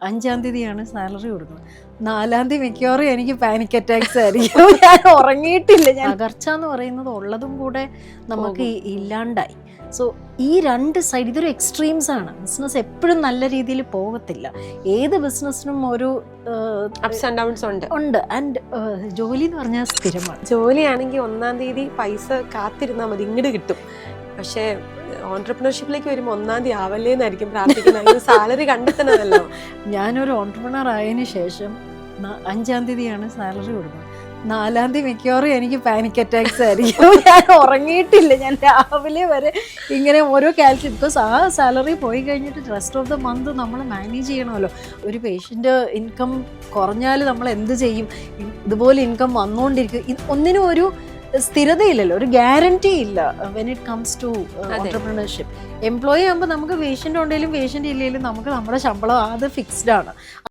5-ാം തീയതിയാണ് സാലറി കൊടുക്കുന്നത്. 4-ാം തീയതി മിക്കവാറും എനിക്ക് പാനിക് അറ്റാക്സ് ആയിരിക്കും. ഞാൻ ഉറങ്ങിയിട്ടില്ല. ഞാൻ തകർച്ച എന്ന് പറയുന്നത് ഉള്ളതും കൂടെ നമുക്ക് ഇല്ലാണ്ടായി. സോ ഈ രണ്ട് സൈഡ് ഇതൊരു എക്സ്ട്രീംസ് ആണ്. ബിസിനസ് എപ്പോഴും നല്ല രീതിയിൽ പോകത്തില്ല. ഏത് ബിസിനസ്സിനും ഒരു അപ്സ് ആൻഡ് ഡൗൺസ് ഉണ്ട്. ആൻഡ് ജോലി എന്ന് പറഞ്ഞാൽ സ്ഥിരമാണ്. ജോലിയാണെങ്കിൽ 1-ാം തീയതി പൈസ കാത്തിരുന്നാൽ മതി, ഇങ്ങോട്ട് കിട്ടും. പക്ഷേ ഓൺട്രപ്രണർഷിപ്പിലേക്ക് വരുമ്പോൾ 1-ാം തീയതി ആവല്ലേന്നായിരിക്കും പ്രാർത്ഥിക്കുന്നത്. സാലറി കണ്ടെത്തണമല്ലോ. ഞാനൊരു ഓൺട്രപ്രണർ ആയതിനു ശേഷം 5-ാം തീയതിയാണ് സാലറി കൊടുക്കുന്നത്. 4-ാം തീയതി മിക്കവാറും എനിക്ക് പാനിക് അറ്റാക്സ് ആയിരിക്കും. ഞാൻ ഉറങ്ങിയിട്ടില്ല. ഞാൻ രാവിലെ വരെ ഇങ്ങനെ ഓരോ കാൽക്കുലേറ്റ്, ബിക്കോസ് ആ സാലറി പോയി കഴിഞ്ഞിട്ട് റെസ്റ്റ് ഓഫ് ദ മന്ത് നമ്മൾ മാനേജ് ചെയ്യണമല്ലോ. ഒരു പേഷ്യൻ്റ് ഇൻകം കുറഞ്ഞാൽ നമ്മൾ എന്ത് ചെയ്യും? ഇതുപോലെ ഇൻകം വന്നുകൊണ്ടിരിക്കും. ഒന്നിനും ഒരു സ്ഥിരതയില്ലല്ലോ, ഒരു ഗ്യാരണ്ടി ഇല്ല when it comes to entrepreneurship. Employee ആകുമ്പോൾ നമുക്ക് പേഷ്യൻ്റ് ഉണ്ടെങ്കിലും പേഷ്യൻ്റ് ഇല്ലെങ്കിലും നമുക്ക് നമ്മുടെ ശമ്പളം അത് ഫിക്സ്ഡ് ആണ്.